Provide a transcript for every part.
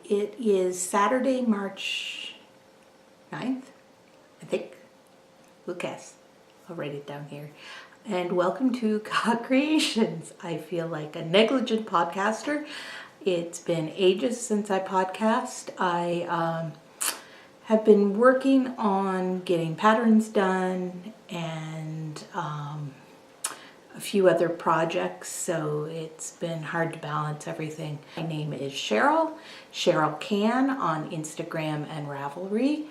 It is Saturday, March 9th, I think. Who guess? I'll write it down here. And welcome to CAWcreations. I feel like a negligent podcaster. It's been ages since I podcast. I have been working on getting patterns done and a few other projects, so it's been hard to balance everything. My name is Cheryl KAL on Instagram and Ravelry,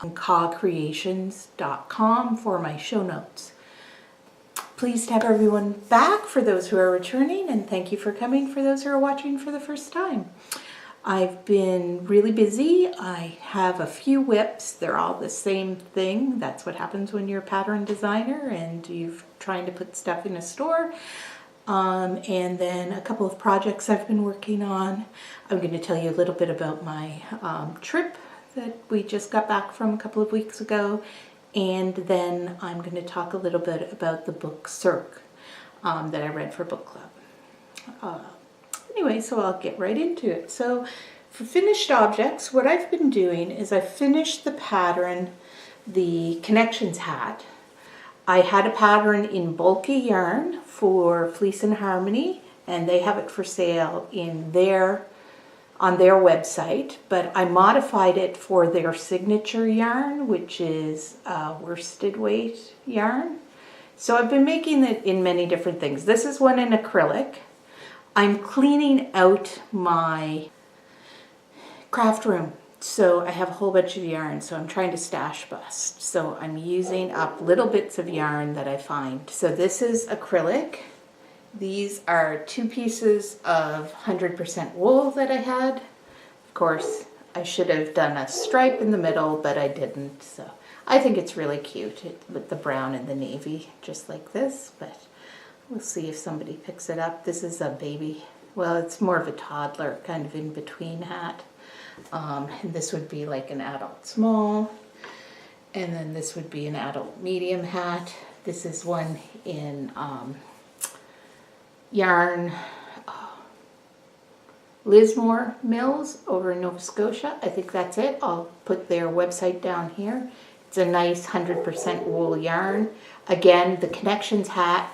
on CAWcreations.com for my show notes. Pleased to have everyone back for those who are returning, and thank you for coming for those who are watching for the first time. I've been really busy. I have a few whips. They're all the same thing. That's what happens when you're a pattern designer and you're trying to put stuff in a store. And then a couple of projects I've been working on. I'm going to tell you a little bit about my trip that we just got back from a couple of weeks ago. And then I'm going to talk a little bit about the book Circe that I read for book club. Anyway, so I'll get right into it. So for finished objects, what I've been doing is I finished the pattern, the Connections hat. I had a pattern in bulky yarn for Fleece and Harmony, and they have it for sale on their website, but I modified it for their signature yarn, which is worsted weight yarn. So I've been making it in many different things. This is one in acrylic. I'm cleaning out my craft room, so I have a whole bunch of yarn, so I'm trying to stash bust. So I'm using up little bits of yarn that I find. So this is acrylic. These are 2 pieces of 100% wool that I had. Of course, I should have done a stripe in the middle, but I didn't. So I think it's really cute with the brown and the navy, just like this, but we'll see if somebody picks it up. This is a baby, well, it's more of a toddler, kind of in between hat. And this would be like an adult small. And then this would be an adult medium hat. This is one in yarn Lismore Mills over in Nova Scotia. I think that's it. I'll put their website down here. It's a nice 100% wool yarn. Again, the Connections hat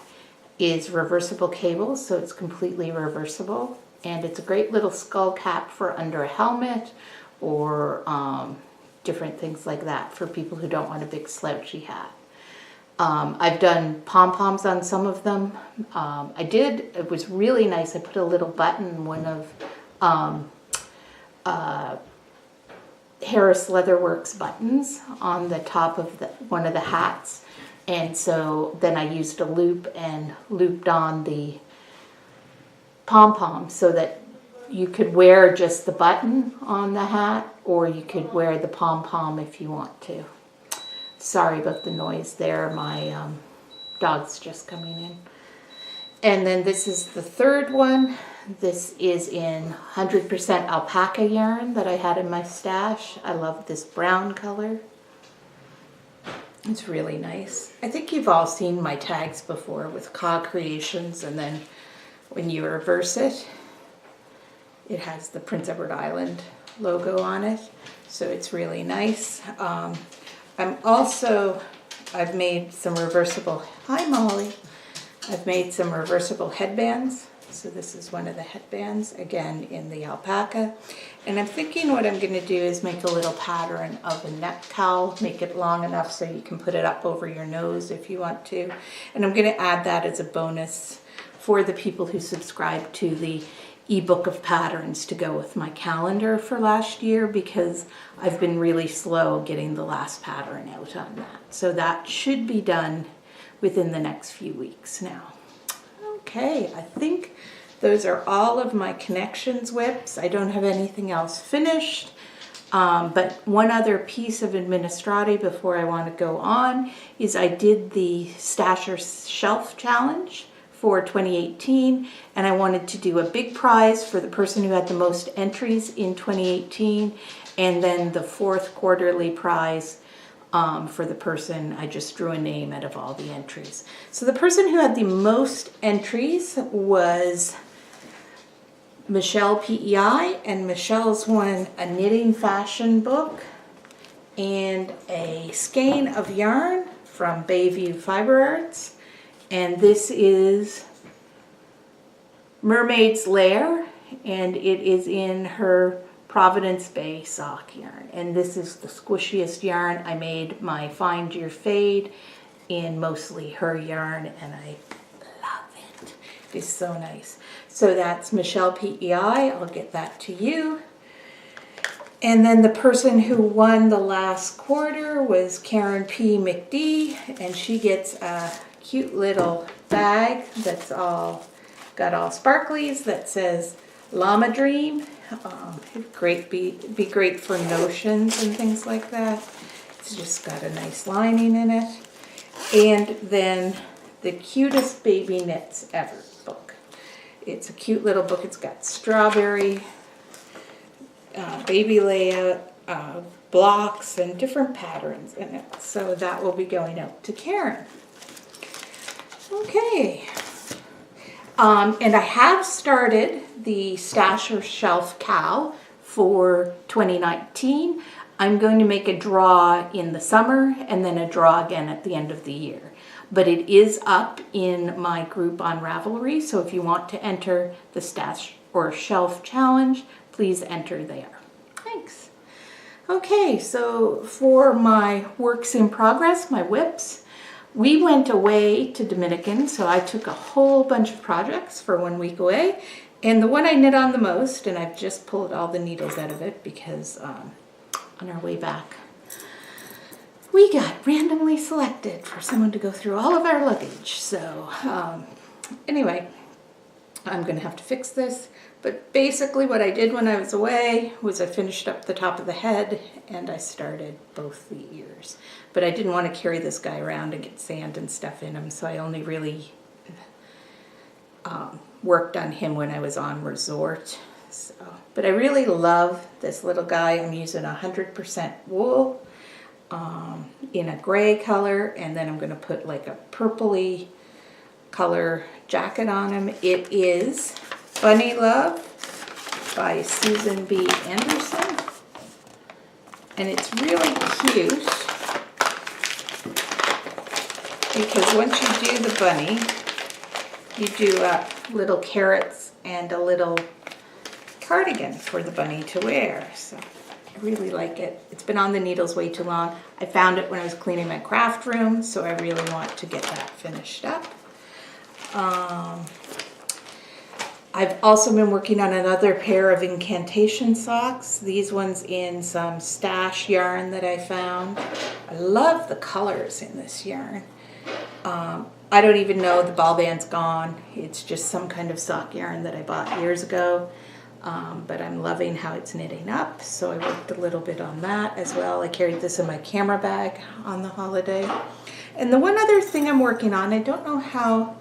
is reversible cable, so it's completely reversible, and it's a great little skull cap for under a helmet or different things like that for people who don't want a big slouchy hat. I've done pom-poms on some of them. It was really nice. I put a little button, one of Harris Leatherworks buttons on the top of one of the hats. And so then I used a loop and looped on the pom-pom so that you could wear just the button on the hat, or you could wear the pom-pom if you want to. Sorry about the noise there. My dog's just coming in. And then this is the third one. This is in 100% alpaca yarn that I had in my stash. I love this brown color. It's really nice. I think you've all seen my tags before with CAWcreations, and then when you reverse it, it has the Prince Edward Island logo on it. So it's really nice. I've made some reversible, hi Molly. I've made some reversible headbands. So this is one of the headbands, again in the alpaca. And I'm thinking what I'm going to do is make a little pattern of a neck cowl, make it long enough so you can put it up over your nose if you want to. And I'm going to add that as a bonus for the people who subscribe to the ebook of patterns to go with my calendar for last year, because I've been really slow getting the last pattern out on that. So that should be done within the next few weeks now. Okay, I think those are all of my Connections whips. I don't have anything else finished, but one other piece of administrati before I want to go on is I did the Stasher Shelf Challenge for 2018, and I wanted to do a big prize for the person who had the most entries in 2018, and then the 4th quarterly prize for the person. I just drew a name out of all the entries. So the person who had the most entries was Michelle PEI, and Michelle's won a knitting fashion book and a skein of yarn from Bayview Fiber Arts. And this is Mermaid's Lair, and it is in her Providence Bay sock yarn. And this is the squishiest yarn. I made my Find Your Fade in mostly her yarn, and I love it. It's so nice. So that's Michelle PEI. I'll get that to you. And then the person who won the last quarter was Karen P. McD, and she gets a cute little bag that's got all sparklies that says Llama Dream. It'd be great for notions and things like that. It's just got a nice lining in it. And then the cutest baby knits ever book. It's a cute little book. It's got strawberry, baby layout, blocks, and different patterns in it. So that will be going out to Karen. Okay. And I have started the Stasher Shelf KAL for 2019. I'm going to make a draw in the summer and then a draw again at the end of the year. But it is up in my group on Ravelry, so if you want to enter the Stash or Shelf Challenge, please enter there. Thanks. Okay, so for my works in progress, my whips, we went away to Dominican, so I took a whole bunch of projects for 1 week away. And the one I knit on the most, and I've just pulled all the needles out of it because on our way back, we got randomly selected for someone to go through all of our luggage. So anyway, I'm going to have to fix this. But basically what I did when I was away was I finished up the top of the head and I started both the ears. But I didn't want to carry this guy around and get sand and stuff in him, so I only really worked on him when I was on resort. So, but I really love this little guy. I'm using 100% wool in a gray color, and then I'm going to put like a purpley color jacket on him. It is Bunny Love by Susan B. Anderson, and it's really cute because once you do the bunny, you do little carrots and a little cardigan for the bunny to wear. So I really like it. It's been on the needles way too long. I found it when I was cleaning my craft room, so I really want to get that finished up. I've also been working on another pair of incantation socks. These ones in some stash yarn that I found. I love the colors in this yarn. I don't even know, the ball band's gone. It's just some kind of sock yarn that I bought years ago. But I'm loving how it's knitting up, so I worked a little bit on that as well. I carried this in my camera bag on the holiday. And the one other thing I'm working on, I don't know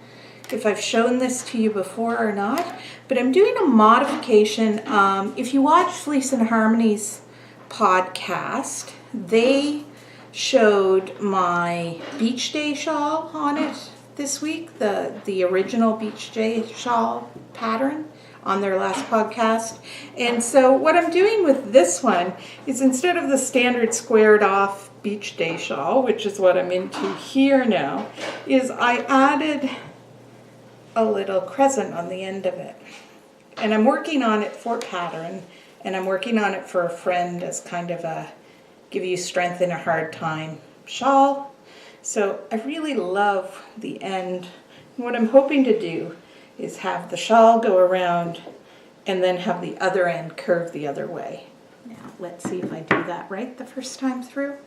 if I've shown this to you before or not, but I'm doing a modification. If you watch Fleece and Harmony's podcast, they showed my Beach Day shawl on it this week, the original Beach Day shawl pattern on their last podcast. And so what I'm doing with this one is, instead of the standard squared off Beach Day shawl, which is what I'm into here now, is I added a little crescent on the end of it. And I'm working on it for pattern, and I'm working on it for a friend as kind of a give you strength in a hard time shawl. So I really love the end. And what I'm hoping to do is have the shawl go around and then have the other end curve the other way. Now let's see if I do that right the first time through.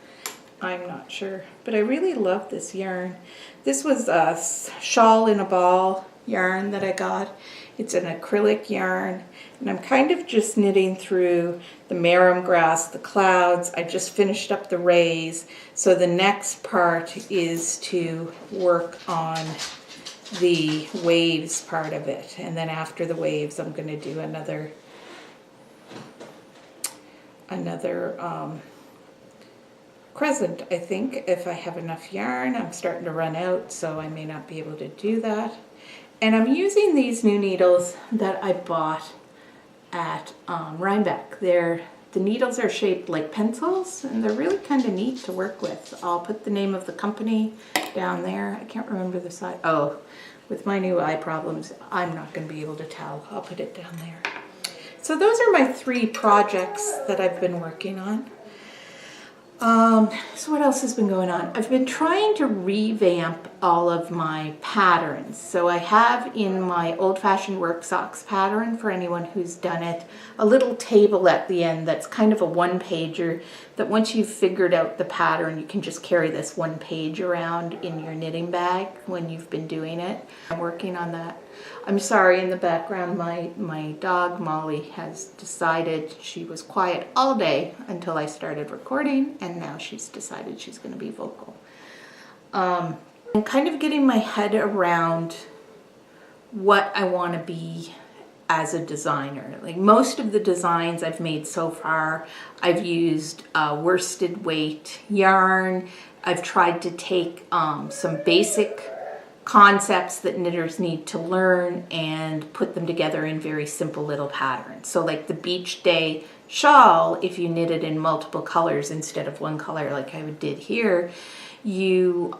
I'm not sure, but I really love this yarn. This was a shawl in a ball yarn that I got. It's an acrylic yarn, and I'm kind of just knitting through the marram grass, the clouds. I just finished up the rays, so the next part is to work on the waves part of it, and then after the waves I'm going to do another crescent, I think, if I have enough yarn. I'm starting to run out, so I may not be able to do that. And I'm using these new needles that I bought at Rhinebeck. The needles are shaped like pencils, and they're really kind of neat to work with. I'll put the name of the company down there. I can't remember the size. Oh, with my new eye problems, I'm not going to be able to tell. I'll put it down there. So those are my 3 projects that I've been working on. So what else has been going on? I've been trying to revamp all of my patterns. So I have in my old-fashioned work socks pattern, for anyone who's done it, a little table at the end that's kind of a one-pager that once you've figured out the pattern, you can just carry this one page around in your knitting bag when you've been doing it. I'm working on that. I'm sorry, in the background, my dog Molly has decided, she was quiet all day until I started recording, and now she's decided she's going to be vocal. I'm kind of getting my head around what I want to be as a designer. Like most of the designs I've made so far, I've used worsted weight yarn. I've tried to take some basic concepts that knitters need to learn and put them together in very simple little patterns. So like the beach day shawl, if you knit it in multiple colors instead of one color like I did here, you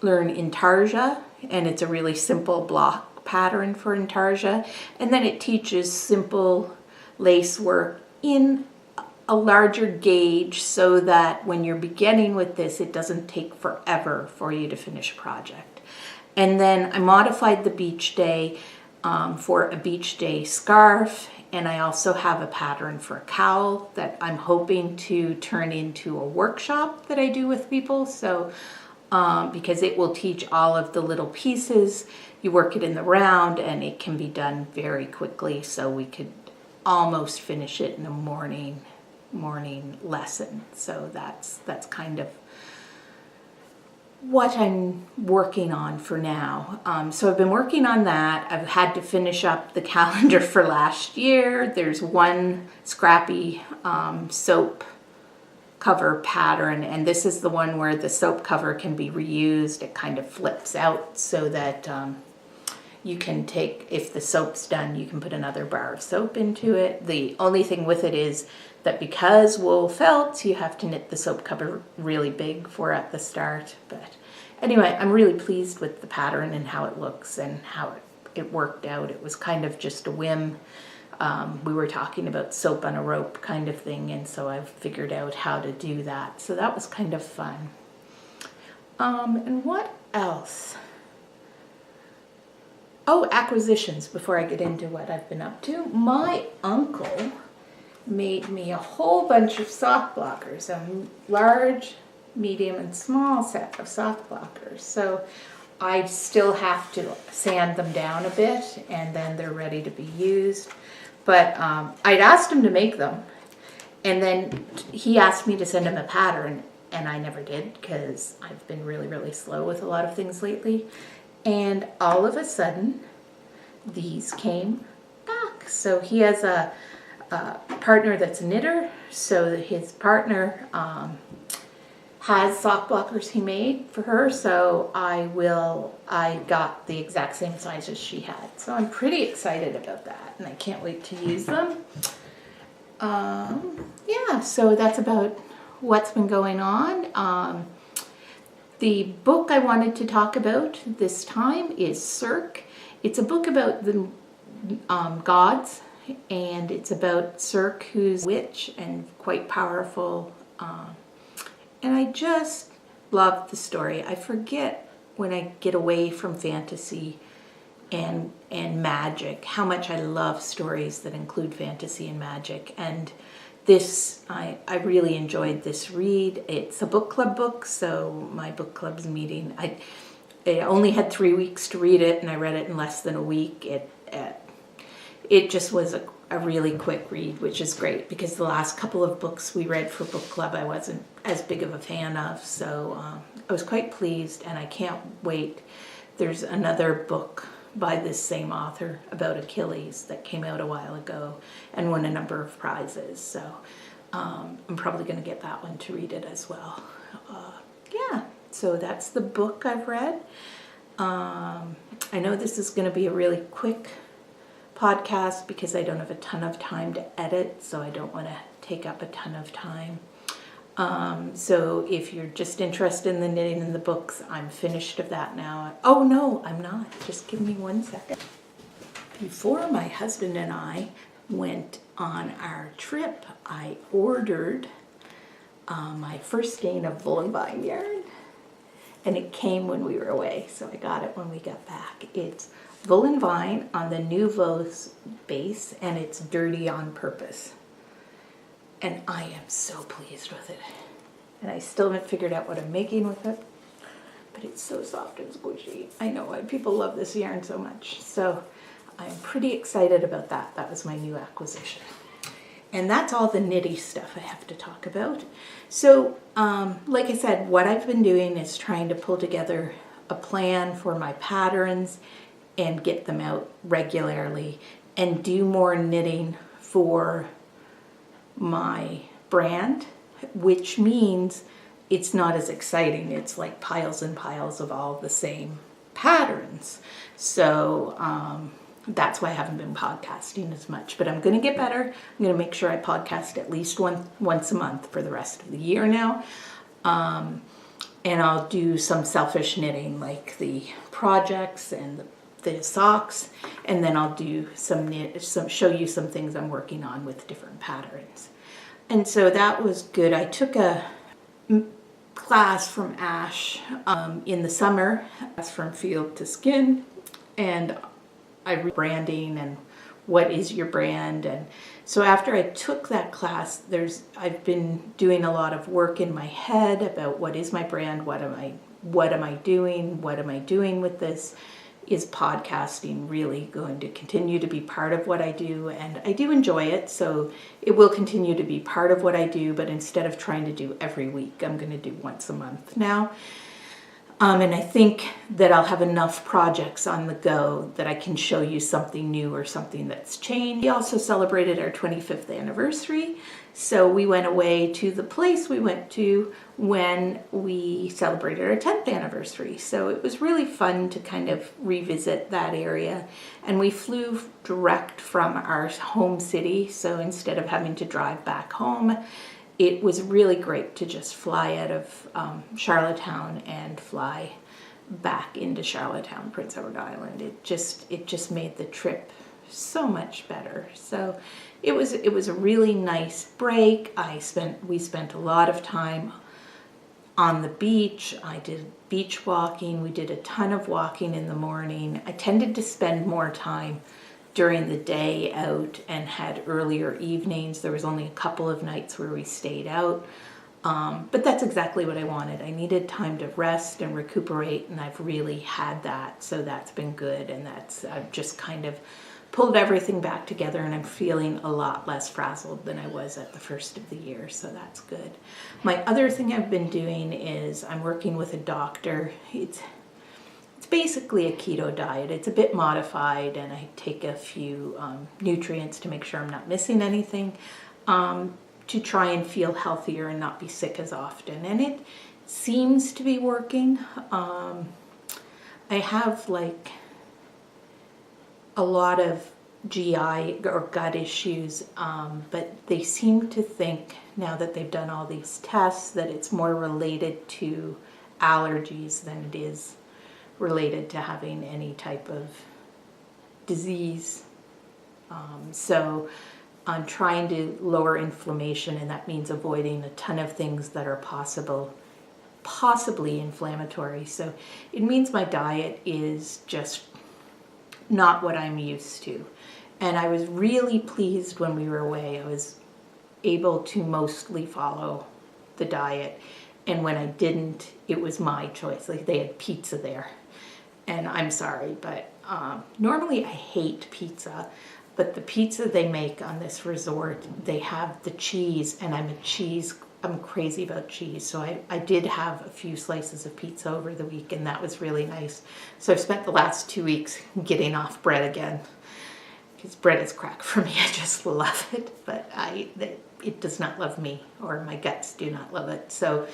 learn intarsia, and it's a really simple block pattern for intarsia, and then it teaches simple lace work in a larger gauge so that when you're beginning with this, it doesn't take forever for you to finish a project. And then I modified the beach day for a beach day scarf, and I also have a pattern for a cowl that I'm hoping to turn into a workshop that I do with people. So because it will teach all of the little pieces, you work it in the round, and it can be done very quickly, so we could almost finish it in a morning lesson. So that's kind of what I'm working on for now. So I've been working on that. I've had to finish up the calendar for last year. There's one scrappy soap cover pattern, and this is the one where the soap cover can be reused. It kind of flips out so that you can take, if the soap's done, you can put another bar of soap into it. The only thing with it is that because wool felts, you have to knit the soap cover really big for at the start. But anyway, I'm really pleased with the pattern and how it looks and how it worked out. It was kind of just a whim. We were talking about soap on a rope kind of thing, and so I've figured out how to do that. So that was kind of fun. And what else? Oh, acquisitions, before I get into what I've been up to. My uncle made me a whole bunch of sock blockers, a large, medium, and small set of sock blockers. So I still have to sand them down a bit, and then they're ready to be used. But I'd asked him to make them, and then he asked me to send him a pattern, and I never did because I've been really, really slow with a lot of things lately. And all of a sudden, these came back. So he has a partner that's a knitter, so his partner has sock blockers he made for her, so I got the exact same size as she had. So I'm pretty excited about that, and I can't wait to use them. Yeah, so that's about what's been going on. The book I wanted to talk about this time is Circe. It's a book about the gods, and it's about Circe, who's a witch and quite powerful. And I just love the story. I forget when I get away from fantasy and magic how much I love stories that include fantasy and magic. And this, I really enjoyed this read. It's a book club book, so my book club's meeting. I only had 3 weeks to read it, and I read it in less than a week. It just was a really quick read, which is great because the last couple of books we read for book club I wasn't as big of a fan of. So I was quite pleased, and I can't wait. There's another book by this same author about Achilles that came out a while ago and won a number of prizes. So I'm probably going to get that one to read it as well. Yeah, so that's the book I've read. I know this is going to be a really quick podcast because I don't have a ton of time to edit, so I don't want to take up a ton of time. So if you're just interested in the knitting and the books, I'm finished of that now. Oh no, I'm not. Just give me 1 second. Before my husband and I went on our trip, I ordered my first skein of Wool and Vine yarn, and it came when we were away, so I got it when we got back. It's Wool and Vine on the Nouveau's base, and it's dirty on purpose. And I am so pleased with it. And I still haven't figured out what I'm making with it, but it's so soft and squishy. I know why people love this yarn so much. So I'm pretty excited about that. That was my new acquisition. And that's all the knitty stuff I have to talk about. So, like I said, what I've been doing is trying to pull together a plan for my patterns and get them out regularly and do more knitting for my brand, which means it's not as exciting. It's like piles and piles of all the same patterns. So, that's why I haven't been podcasting as much, but I'm going to get better. I'm going to make sure I podcast at least once a month for the rest of the year now. And I'll do some selfish knitting like the projects and the socks, and then I'll do show you some things I'm working on with different patterns. And so that was good. I took a class from Ash in the summer. That's from Field to Skin, and I read branding and what is your brand. And so after I took that class, I've been doing a lot of work in my head about what is my brand, what am I doing with this? Is podcasting really going to continue to be part of what I do? And I do enjoy it, so it will continue to be part of what I do, but instead of trying to do every week, I'm going to do once a month now. And I think that I'll have enough projects on the go that I can show you something new or something that's changed. We also celebrated our 25th anniversary. So we went away to the place we went to when we celebrated our 10th anniversary. So it was really fun to kind of revisit that area. And we flew direct from our home city. So instead of having to drive back home, it was really great to just fly out of Charlottetown and fly back into Charlottetown, Prince Edward Island. It just made the trip so much better. So it was a really nice break. We spent a lot of time on the beach. I did beach walking. We did a ton of walking in the morning. I tended to spend more time during the day out and had earlier evenings. There was only a couple of nights where we stayed out, but that's exactly what I wanted. I needed time to rest and recuperate, and I've really had that, so that's been good. And I've just kind of pulled everything back together, and I'm feeling a lot less frazzled than I was at the first of the year, so that's good. My other thing I've been doing is I'm working with a doctor. It's basically a keto diet. It's a bit modified, and I take a few nutrients to make sure I'm not missing anything, to try and feel healthier and not be sick as often. And it seems to be working. I have like a lot of GI or gut issues, but they seem to think now that they've done all these tests that it's more related to allergies than it is related to having any type of disease. So I'm trying to lower inflammation, and that means avoiding a ton of things that are possibly inflammatory. So it means my diet is just not what I'm used to. And I was really pleased when we were away. I was able to mostly follow the diet. And when I didn't, it was my choice. Like, they had pizza there. And I'm sorry, but normally I hate pizza, but the pizza they make on this resort, they have the cheese, and I'm crazy about cheese. So I did have a few slices of pizza over the week, and that was really nice. So I've spent the last 2 weeks getting off bread again, because bread is crack for me. I just love it, but it does not love me, or my guts do not love it. So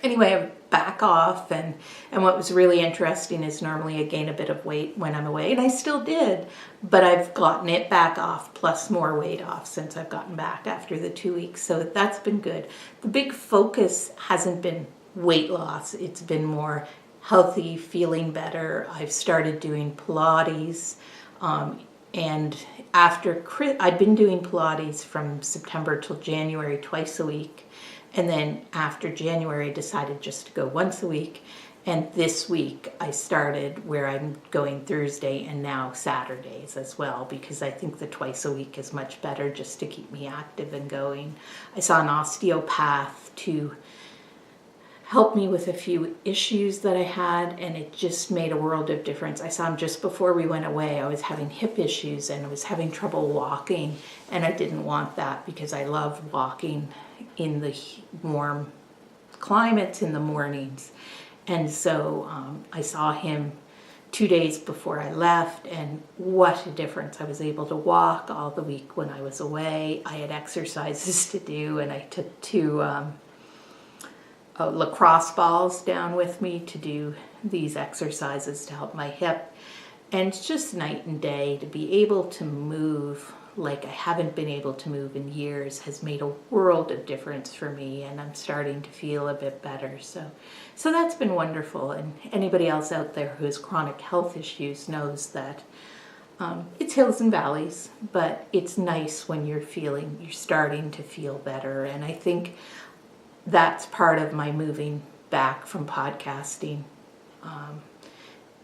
Anyway, I back off, and what was really interesting is normally I gain a bit of weight when I'm away, and I still did, but I've gotten it back off plus more weight off since I've gotten back after the 2 weeks, so that's been good. The big focus hasn't been weight loss, it's been more healthy, feeling better. I've started doing Pilates, and after I'd been doing Pilates from September till January twice a week. And then after January, I decided just to go once a week. And this week I started where I'm going Thursday and now Saturdays as well, because I think the twice a week is much better just to keep me active and going. I saw an osteopath to help me with a few issues that I had, and it just made a world of difference. I saw him just before we went away. I was having hip issues and I was having trouble walking, and I didn't want that because I love walking in the warm climates in the mornings. And so I saw him 2 days before I left, and what a difference. I was able to walk all the week when I was away. I had exercises to do, and I took 2 lacrosse balls down with me to do these exercises to help my hip. And it's just night and day. To be able to move like I haven't been able to move in years has made a world of difference for me, and I'm starting to feel a bit better. So that's been wonderful. And anybody else out there who has chronic health issues knows that it's hills and valleys, but it's nice when you're starting to feel better. And I think that's part of my moving back from podcasting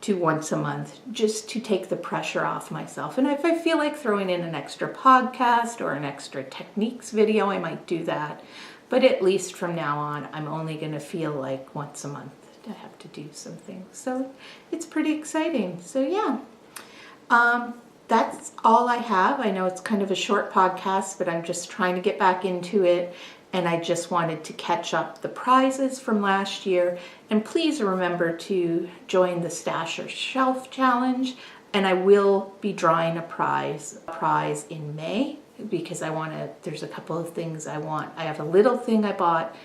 to once a month, just to take the pressure off myself. And if I feel like throwing in an extra podcast or an extra techniques video, I might do that. But at least from now on, I'm only going to feel like once a month I have to do some things. So it's pretty exciting. So yeah, that's all I have. I know it's kind of a short podcast, but I'm just trying to get back into it. And I just wanted to catch up the prizes from last year. And please remember to join the Stash or Shelf Challenge. And I will be drawing a prize in May, because there's a couple of things I want. I have a little thing I bought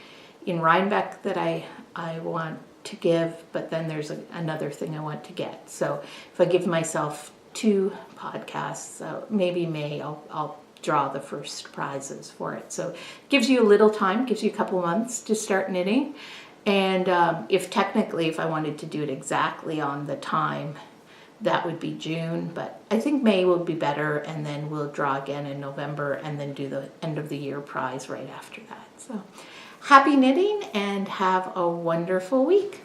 in Rhinebeck that I want to give, but then there's another thing I want to get. So if I give myself 2 podcasts, maybe May, I'll draw the first prizes for it. So it gives you a little time, gives you a couple months to start knitting. And if I wanted to do it exactly on the time, that would be June, but I think May will be better, and then we'll draw again in November and then do the end of the year prize right after that. So happy knitting and have a wonderful week.